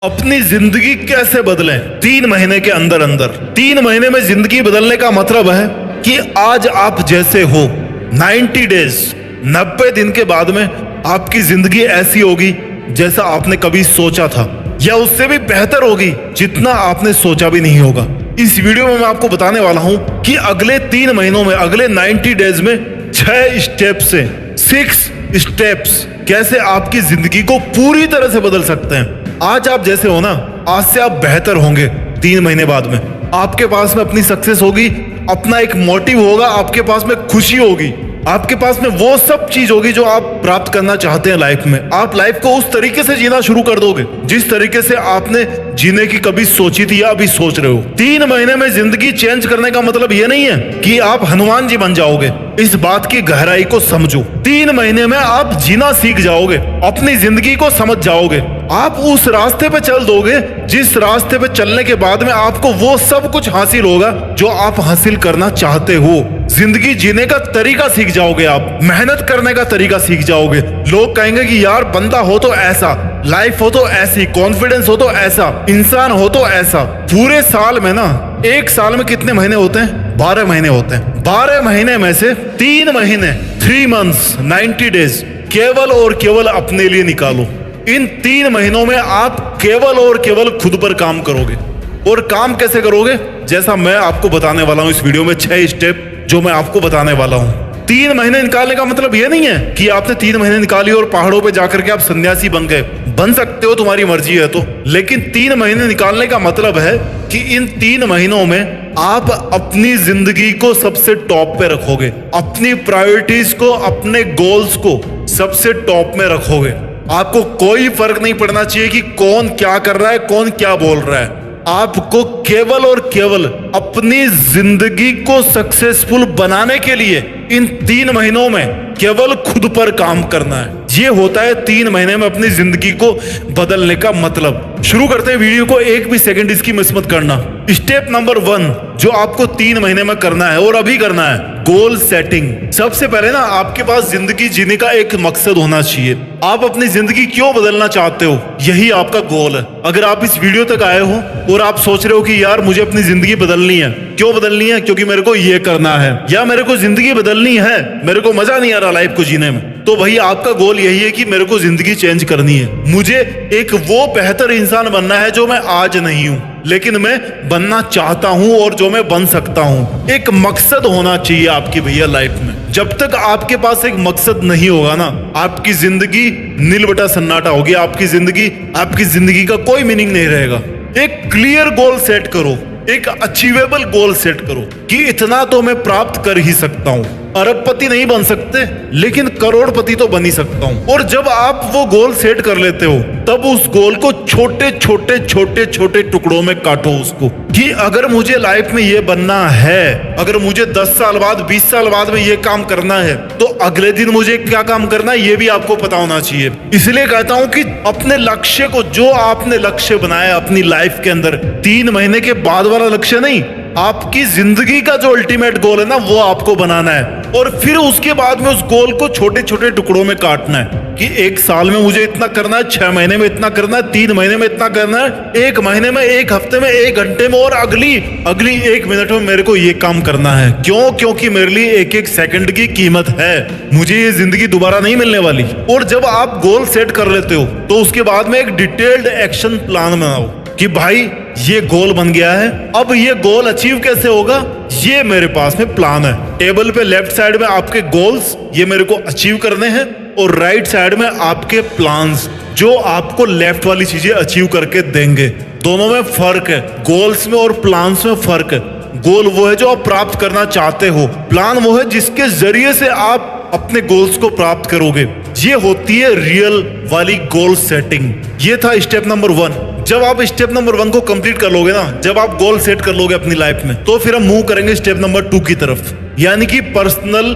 अपनी जिंदगी कैसे बदलें 3 महीने के अंदर अंदर। 3 महीने में जिंदगी बदलने का मतलब है कि आज आप जैसे हो 90 डेज 90 दिन के बाद में आपकी जिंदगी ऐसी होगी जैसा आपने कभी सोचा था, या उससे भी बेहतर होगी जितना आपने सोचा भी नहीं होगा। इस वीडियो में मैं आपको बताने वाला हूं कि अगले 3 महीनों में, अगले 90 डेज में 6 स्टेप्स कैसे आपकी जिंदगी को पूरी तरह से बदल सकते हैं। आज आप जैसे हो ना, आज से आप बेहतर होंगे। 3 महीने बाद में आपके पास में अपनी सक्सेस होगी, अपना एक मोटिव होगा, आपके पास में खुशी होगी, आपके पास में वो सब चीज होगी जो आप प्राप्त करना चाहते हैं लाइफ में। आप लाइफ को उस तरीके से जीना शुरू कर दोगे जिस तरीके से आपने जीने की कभी सोची थी या अभी सोच रहे हो। 3 महीने में जिंदगी चेंज करने का मतलब ये नहीं है कि आप हनुमान जी बन जाओगे। इस बात की गहराई को समझो। 3 महीने में आप जीना सीख जाओगे, अपनी जिंदगी को समझ जाओगे। आप उस रास्ते पे चल दोगे जिस रास्ते पे चलने के बाद में आपको वो सब कुछ हासिल होगा जो आप हासिल करना चाहते हो। जिंदगी जीने का तरीका सीख जाओगे, आप मेहनत करने का तरीका सीख जाओगे। लोग कहेंगे कि यार बंदा हो तो ऐसा, लाइफ हो तो ऐसी, कॉन्फिडेंस हो तो ऐसा, इंसान हो तो ऐसा। पूरे साल में ना, एक साल में कितने महीने होते हैं? 12 महीने होते हैं। 12 महीने में से 3 महीने 3 मंथ्स 90 डेज केवल और केवल अपने लिए निकालो। इन 3 महीनों में आप केवल और केवल खुद पर काम करोगे। और काम कैसे करोगे? जैसा मैं आपको बताने वाला हूं इस वीडियो में, 6 स्टेप जो मैं आपको बताने वाला हूं। 3 महीने निकालने का मतलब यह नहीं है कि आपने 3 महीने निकाली और पहाड़ों पे जाकर के आप सन्यासी बन गए। बन सकते हो, तुम्हारी मर्जी है तो, लेकिन 3 महीने निकालने का मतलब है कि इन 3 महीनों में आप अपनी जिंदगी को सबसे टॉप पे रखोगे, अपनी प्रायोरिटीज को, अपने गोल्स को सबसे टॉप में रखोगे। आपको कोई फर्क नहीं पड़ना चाहिए कि कौन क्या कर रहा है, कौन क्या बोल रहा है। आपको केवल और केवल अपनी जिंदगी को सक्सेसफुल बनाने के लिए इन 3 महीनों में केवल खुद पर काम करना है। ये होता है 3 महीने में अपनी जिंदगी को बदलने का मतलब। शुरू करते हैं वीडियो को, एक भी सेकंड इसकी मिस मत करना। स्टेप नंबर 1 जो आपको 3 महीने में करना है और अभी करना है, गोल सेटिंग। सबसे पहले ना आपके पास जिंदगी जीने का एक मकसद होना चाहिए। आप अपनी जिंदगी क्यों बदलना चाहते हो, यही आपका गोल है। अगर आप इस वीडियो तक आए हो और आप सोच रहे हो कि यार मुझे अपनी जिंदगी बदलनी है, क्यों बदलनी है? क्योंकि मेरे को ये करना है, या मेरे को जिंदगी बदलनी है, मेरे को मजा नहीं आ रहा लाइफ को जीने में, तो भाई आपका गोल यही है कि मेरे को जिंदगी चेंज करनी है। मुझे एक वो बेहतर इंसान बनना है जो मैं आज नहीं हूं, लेकिन मैं बनना चाहता हूं और जो मैं बन सकता हूं। एक मकसद होना चाहिए आपकी भैया लाइफ में। जब तक आपके पास एक मकसद नहीं होगा ना, आपकी जिंदगी नील बटा सन्नाटा होगी। आपकी जिंदगी का कोई मीनिंग नहीं रहेगा। एक क्लियर गोल सेट करो, एक अचीवेबल गोल सेट करो कि इतना तो मैं प्राप्त कर ही सकता हूं। अरबपति नहीं बन सकते, लेकिन करोड़पति तो बन ही सकता हूं। और जब आप वो गोल सेट कर लेते हो, तब उस गोल को छोटे टुकड़ों में काटो उसको, कि अगर मुझे लाइफ में ये बनना है, अगर मुझे 10 साल बाद, 20 साल बाद में ये काम करना है, तो अगले दिन मुझे क्या काम करना है ये भी आपको पता होना चाहिए। इसलिए कहता हूं कि अपने लक्ष्य को, जो आपने लक्ष्य बनाया अपनी लाइफ के अंदर, 3 महीने के बाद वाला लक्ष्य नहीं, आपकी जिंदगी का जो अल्टीमेट गोल है ना, वो आपको बनाना है। और फिर उसके बाद में उस गोल को छोटे टुकड़ों में काटना है कि 1 साल में मुझे इतना करना है, 6 महीने में इतना करना है, 3 महीने में इतना करना है, 1 महीने में, 1 हफ्ते में, 1 घंटे में, और अगली 1 मिनट में मेरे को ये काम करना है। क्यों? क्योंकि मेरे लिए 1 सेकंड की कीमत है। मुझे ये जिंदगी दोबारा नहीं मिलने वाली। और जब आप गोल सेट कर लेते हो तो उसके बाद में एक डिटेल्ड एक्शन प्लान बनाओ कि भाई ये गोल बन गया है, अब ये गोल अचीव कैसे होगा, ये मेरे पास में प्लान है। टेबल पे लेफ्ट साइड में आपके गोल्स, ये मेरे को अचीव करने हैं, और राइट साइड में आपके प्लान्स जो आपको लेफ्ट वाली चीजें अचीव करके देंगे। दोनों में फर्क है, गोल्स में और प्लान्स में फर्क है। गोल वो है जो आप प्राप्त करना चाहते हो, प्लान वो है जिसके जरिए से आप अपने गोल्स को प्राप्त करोगे। ये होती है रियल वाली गोल सेटिंग। ये था स्टेप नंबर 1। जब आप स्टेप नंबर 1 को कंप्लीट कर लोगे ना, जब आप गोल सेट कर लोगे अपनी लाइफ में, तो फिर हम मूव करेंगे स्टेप नंबर 2 की तरफ, यानी कि पर्सनल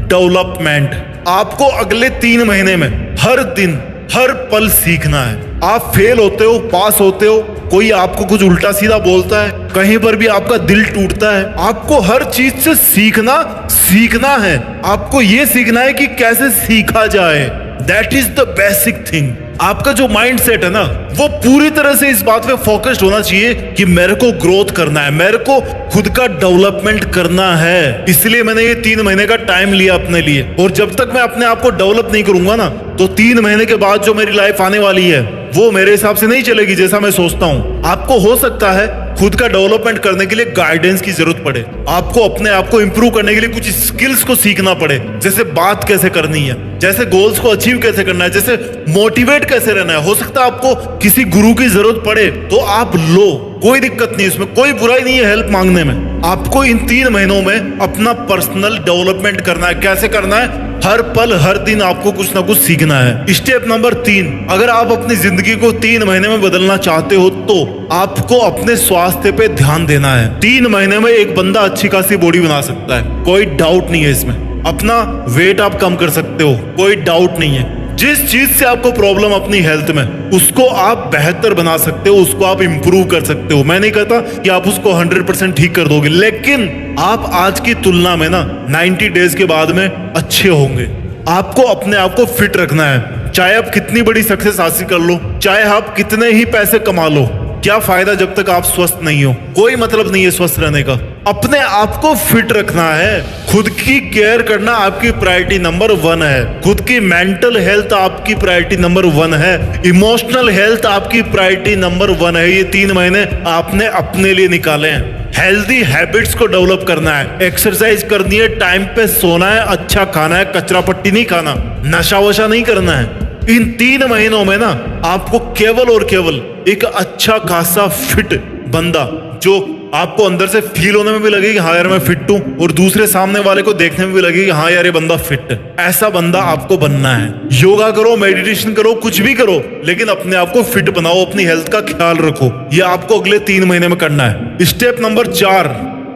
डेवलपमेंट। आपको अगले 3 महीने में हर दिन, हर पल सीखना है। आप फेल होते हो, पास होते हो, कोई आपको कुछ उल्टा सीधा बोलता है, कहीं पर भी आपका दिल टूटता है, आपको हर चीज से सीखना है। आपको ये सीखना है कि कैसे सीखा जाए। That is the basic thing. आपका जो माइंड सेट है ना, वो पूरी तरह से इस बात पे फोकस्ड होना चाहिए कि मेरे को ग्रोथ करना है, मेरे को खुद का डेवलपमेंट करना है। इसलिए मैंने ये 3 महीने का टाइम लिया अपने लिए। और जब तक मैं अपने आप को डेवलप नहीं करूंगा ना, तो 3 महीने के बाद जो मेरी लाइफ आने वाली है वो मेरे हिसाब से नहीं चलेगी जैसा मैं सोचता हूँ। आपको हो सकता है खुद का डेवलपमेंट करने के लिए गाइडेंस की जरूरत पड़े, आपको अपने आप को इंप्रूव करने के लिए कुछ स्किल्स को सीखना पड़े, जैसे बात कैसे करनी है, जैसे गोल्स को अचीव कैसे करना है, जैसे मोटिवेट कैसे रहना है। हो सकता है आपको किसी गुरु की जरूरत पड़े तो आप लो, कोई दिक्कत नहीं, इसमें कोई बुराई नहीं है हेल्प मांगने में। आपको इन 3 महीनों में अपना पर्सनल डेवलपमेंट करना है। कैसे करना है? हर पल हर दिन आपको कुछ ना कुछ सीखना है। स्टेप नंबर 3, अगर आप अपनी जिंदगी को 3 महीने में बदलना चाहते हो तो आपको अपने स्वास्थ्य पे ध्यान देना है। 3 महीने में एक बंदा अच्छी खासी बॉडी बना सकता है, कोई डाउट नहीं है इसमें। अपना वेट आप कम कर सकते हो, कोई डाउट नहीं है। जिस चीज से आपको प्रॉब्लम अपनी हेल्थ में, उसको आप बेहतर बना सकते हो, उसको आप इंप्रूव कर सकते हो। मैं नहीं कहता कि आप उसको 100% ठीक कर दोगे, लेकिन आप आज की तुलना में ना 90 डेज के बाद में अच्छे होंगे। आपको अपने आप को फिट रखना है। चाहे आप कितनी बड़ी सक्सेस हासिल कर लो, चाहे आप कितने ही पैसे कमा लो, क्या फायदा जब तक आप स्वस्थ नहीं हो? कोई मतलब नहीं है स्वस्थ रहने का। अपने आप को फिट रखना है, खुद की केयर करना आपकी प्रायोरिटी नंबर 1 है। खुद की मेंटल हेल्थ आपकी प्रायोरिटी नंबर 1 है। इमोशनल हेल्थ आपकी प्रायोरिटी नंबर 1 है। ये 3 महीने आपने अपने लिए निकाले हैं। हेल्दी हैबिट्स को डेवलप करना है, एक्सरसाइज करनी है, टाइम पे सोना है, अच्छा खाना है, कचरा पट्टी नहीं खाना, नशा वशा नहीं करना है। इन 3 महीनों में ना आपको केवल और केवल एक अच्छा खासा फिट बंदा, जो आपको अंदर से फील होने में भी लगे कि हाँ यार मैं फिट हूं, और दूसरे सामने वाले को देखने में भी लगे कि हाँ यार ये बंदा फिट है, ऐसा बंदा आपको बनना है। योगा करो, मेडिटेशन करो, कुछ भी करो, लेकिन अपने आप को फिट बनाओ, अपनी हेल्थ का ख्याल रखो। ये आपको अगले 3 महीने में करना है। स्टेप नंबर 4,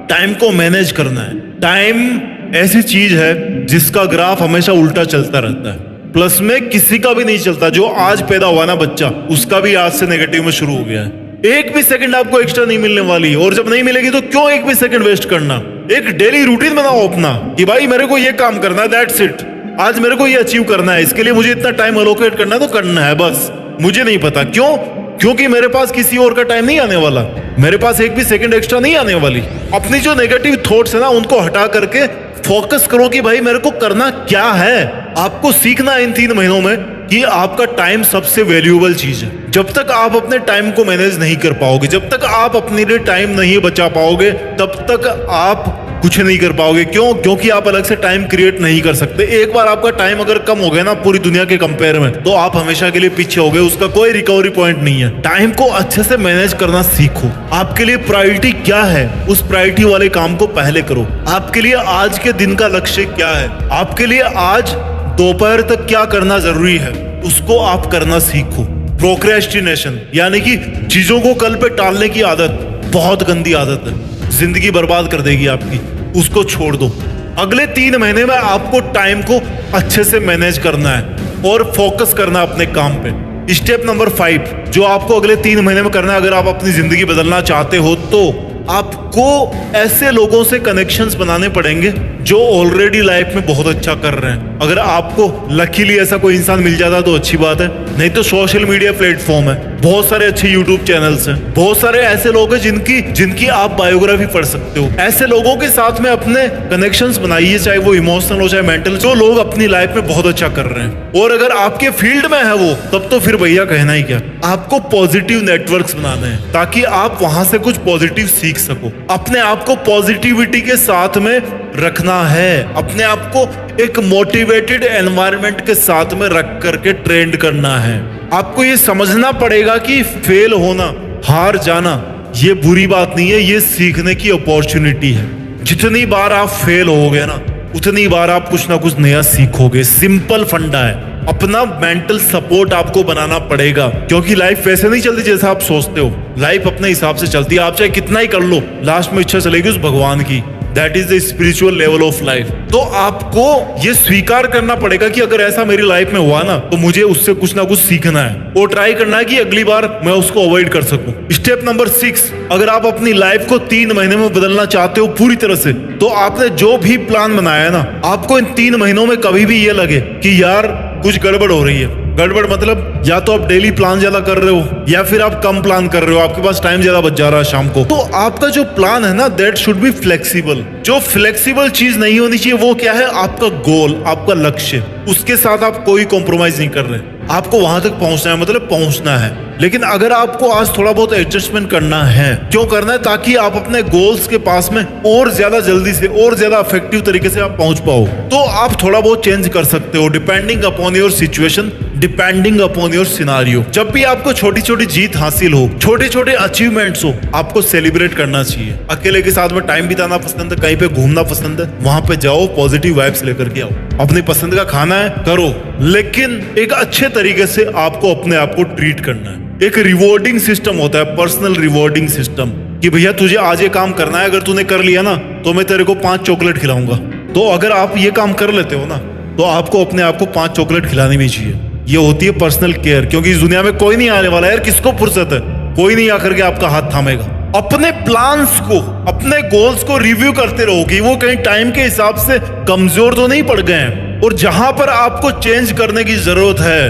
टाइम को मैनेज करना है। टाइम ऐसी चीज है जिसका ग्राफ हमेशा उल्टा चलता रहता है। प्लस में किसी का भी नहीं चलता। जो आज पैदा हुआ ना बच्चा, उसका भी आज से नेगेटिव में शुरू हो गया है। एक भी सेकंड आपको एक्स्ट्रा नहीं मिलने वाली, और जब नहीं मिलेगी तो क्यों एक भी सेकंड वेस्ट करना। एक डेली रूटीन बनाओ अपना कि भाई मेरे को ये काम करना है, दैट्स इट। आज मेरे को ये अचीव करना है, इसके लिए मुझे इतना टाइम अलोकेट करना है तो करना है बस। मुझे नहीं पता क्यों, क्योंकि मेरे पास किसी और का टाइम नहीं आने वाला, मेरे पास एक भी सेकंड एक्स्ट्रा नहीं आने वाली। अपनी जो नेगेटिव थॉट्स है ना, उनको हटा करके फोकस करो कि भाई मेरे को करना क्या है। आपको सीखना है इन 3 महीनों में कि आपका टाइम सबसे वैल्यूएबल चीज है। जब तक आप अपने टाइम को मैनेज नहीं कर पाओगे, जब तक आप अपने लिए टाइम नहीं बचा पाओगे, तब तक आप कुछ नहीं कर पाओगे। क्यों? क्योंकि आप अलग से टाइम क्रिएट नहीं कर सकते। एक बार आपका टाइम अगर कम हो गया ना पूरी दुनिया के कंपेयर में, तो आप हमेशा के लिए पीछे हो गए, उसका कोई रिकवरी पॉइंट नहीं है। टाइम को अच्छे से मैनेज करना सीखो। आपके लिए प्रायोरिटी क्या है, उस प्रायोरिटी वाले काम को पहले करो। आपके लिए आज के दिन का लक्ष्य क्या है, आपके लिए आज दोपहर तक क्या करना जरूरी है, उसको आप करना सीखो। प्रोक्रेस्टिनेशन यानी कि चीजों को कल पे टालने की आदत बहुत गंदी आदत है, जिंदगी बर्बाद कर देगी आपकी। उसको छोड़ दो। अगले 3 महीने में आपको टाइम को अच्छे से मैनेज करना है और फोकस करना है अपने काम पे। स्टेप नंबर 5 जो आपको अगले 3 महीने में करना है, अगर आप अपनी जिंदगी बदलना चाहते हो, तो आपको ऐसे लोगों से कनेक्शंस बनाने पड़ेंगे जो ऑलरेडी लाइफ में बहुत अच्छा कर रहे हैं। अगर आपको लकीली ऐसा कोई इंसान मिल जाता तो अच्छी बात है, नहीं तो सोशल मीडिया प्लेटफॉर्म है, बहुत सारे अच्छे यूट्यूब चैनल्स हैं, बहुत सारे ऐसे लोग हैं जिनकी आप बायोग्राफी पढ़ सकते हो। ऐसे लोगों के साथ में अपने कनेक्शंस बनाइए, चाहे वो इमोशनल हो चाहे मेंटल, जो लोग अपनी लाइफ में बहुत अच्छा कर रहे हैं। और अगर आपके फील्ड में है वो, तब तो फिर भैया कहना ही क्या। आपको पॉजिटिव नेटवर्क्स बनाने हैं ताकि आप वहां से कुछ पॉजिटिव सीख सको। अपने आप को पॉजिटिविटी के साथ में रखना है, अपने आप को एक मोटिवेटेड एनवायरनमेंट के साथ में रख करके ट्रेंड करना है। आपको ये समझना पड़ेगा कि फेल होना, हार जाना ये बुरी बात नहीं है, ये सीखने की अपॉर्चुनिटी है। जितनी बार आप फेल होगे ना, उतनी बार आप कुछ ना कुछ नया सीखोगे। सिंपल फंडा है। अपना मेंटल सपोर्ट आपको बनाना पड़ेगा, क्योंकि लाइफ वैसे नहीं चलती जैसा आप सोचते हो। लाइफ अपने हिसाब से चलती है। आप चाहे कितना ही कर लो, लास्ट में इच्छा चलेगी उस भगवान की। That is the spiritual level of life. तो आपको ये स्वीकार करना पड़ेगा कि अगर ऐसा मेरी लाइफ में हुआ ना, तो मुझे उससे कुछ ना कुछ सीखना है और ट्राई करना है कि अगली बार मैं उसको अवॉइड कर सकूं। स्टेप नंबर 6 अगर आप अपनी लाइफ को 3 महीने में बदलना चाहते हो पूरी तरह से, तो आपने जो भी प्लान बनाया है ना, आपको इन 3 महीनों में कभी भी ये लगे कि यार कुछ गड़बड़ हो रही है। गड़बड़ मतलब या तो आप डेली प्लान ज्यादा कर रहे हो या फिर आप कम प्लान कर रहे हो, आपके पास टाइम ज्यादा बच जा रहा है शाम को। तो आपका जो प्लान है ना, दैट शुड बी फ्लेक्सिबल। जो फ्लेक्सिबल चीज नहीं होनी चाहिए वो क्या है, आपका गोल, आपका लक्ष्य, उसके साथ आप कोई कॉम्प्रोमाइज नहीं कर रहे। आपको वहां तक पहुंचना है, मतलब पहुंचना है। लेकिन अगर आपको आज थोड़ा बहुत एडजस्टमेंट करना है, क्यों करना है, ताकि आप अपने गोल्स के पास में और ज्यादा जल्दी से और ज्यादा इफेक्टिव तरीके से आप पहुंच पाओ, तो आप थोड़ा बहुत चेंज कर सकते हो depending upon your situation, depending upon your scenario. जब भी आपको छोटी छोटी जीत हासिल हो, छोटे छोटे अचीवमेंट्स हो, आपको सेलिब्रेट करना चाहिए। अकेले के साथ में टाइम बिताना पसंद है, कहीं पे घूमना पसंद है, वहां पे जाओ, पॉजिटिव वाइब्स लेकर के आओ। अपनी पसंद का खाना है, करो, लेकिन एक अच्छे तरीके से आपको अपने आप को ट्रीट करना है। एक रिवॉर्डिंग सिस्टम होता है, पर्सनल रिवॉर्डिंग सिस्टम, कि भैया तुझे आज ये काम करना है, अगर तूने कर लिया ना तो मैं तेरे को 5 चॉकलेट खिलाऊंगा। तो अगर आप ये काम कर लेते हो ना, तो आपको अपने आप को 5 चॉकलेट खिलानी भी चाहिए। ये होती है पर्सनल केयर, क्योंकि इस दुनिया में कोई नहीं आने वाला यार, किसको फुर्सत है, कोई नहीं आकर के आपका हाथ थामेगा। अपने प्लान्स को, अपने गोल्स को रिव्यू करते रहो कि वो कहीं टाइम के हिसाब से कमजोर तो नहीं पड़ गए हैं। और जहां पर आपको चेंज करने की जरूरत है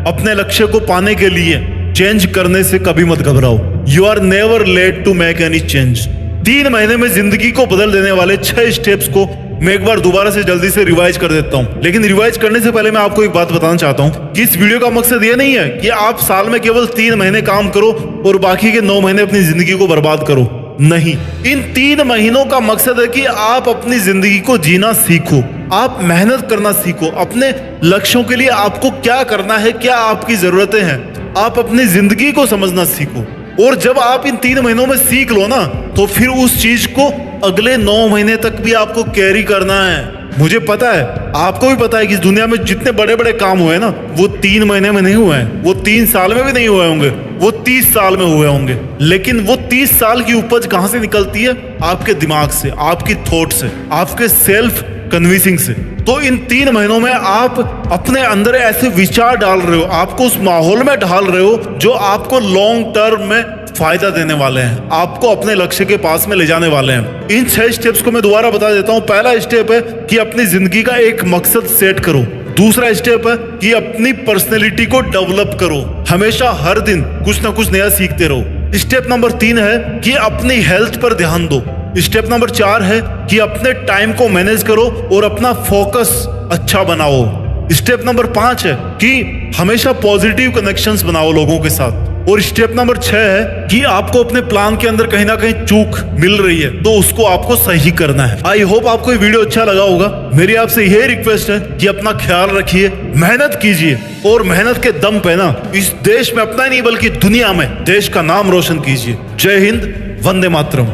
अपने लक्ष्य को पाने के लिए, चेंज करने से कभी मत घबराओ। You are never late to make any change. 3 महीने में जिंदगी को बदल देने वाले 6 स्टेप्स को मैं एक बार दोबारा से जल्दी से रिवाइज कर देता हूं। लेकिन रिवाइज करने से पहले मैं आपको एक बात बताना चाहता हूं कि इस वीडियो का मकसद ये नहीं है कि आप साल में केवल 3 महीने काम करो और बाकी के 9 महीने अपनी जिंदगी को बर्बाद करो। नहीं, इन 3 महीनों का मकसद है कि आप अपनी जिंदगी को जीना सीखो, आप मेहनत करना सीखो। अपने लक्ष्यों के लिए आपको क्या करना है, क्या आपकी जरूरतें हैं, आप अपनी जिंदगी को समझना सीखो। और जब आप इन 3 महीनों में सीख लो ना, तो फिर उस चीज को अगले 9 महीने तक भी आपको कैरी करना है। मुझे पता है, आपको भी पता है कि इस दुनिया में जितने बड़े बड़े काम हुए ना, वो 3 महीने में नहीं हुए हैं, वो 3 साल में भी नहीं हुए होंगे, वो 30 साल में हुए होंगे। लेकिन वो 30 साल की उपज कहां से निकलती है? आपके दिमाग से, आपकी थॉट से, आपके सेल्फ कन्विंसिंग से। तो इन 3 महीनों में आप अपने अंदर ऐसे विचार डाल रहे हो, आपको उस माहौल में ढाल रहे हो जो आपको लॉन्ग टर्म में फायदा देने वाले हैं, आपको अपने लक्ष्य के पास में ले जाने वाले हैं। इन 6 स्टेप्स को मैं दोबारा बता देता हूं। पहला स्टेप है कि अपनी जिंदगी का एक मकसद सेट करो। दूसरा स्टेप है कि अपनी पर्सनैलिटी को डेवलप करो, हमेशा हर दिन कुछ ना कुछ नया सीखते रहो। स्टेप नंबर 3 है कि अपनी हेल्थ पर ध्यान दो। स्टेप नंबर 4 है कि अपने टाइम को मैनेज करो और अपना फोकस अच्छा बनाओ। स्टेप नंबर 5 है कि हमेशा पॉजिटिव कनेक्शंस बनाओ लोगों के साथ। और स्टेप नंबर 6 है कि आपको अपने प्लान के अंदर कहीं ना कहीं चूक मिल रही है, तो उसको आपको सही करना है। आई होप आपको ये वीडियो अच्छा लगा होगा। मेरी आपसे यही रिक्वेस्ट है कि अपना ख्याल रखिए, मेहनत कीजिए और मेहनत के दम पे ना इस देश में अपना नहीं बल्कि दुनिया में देश का नाम रोशन कीजिए। जय हिंद, वंदे मातरम।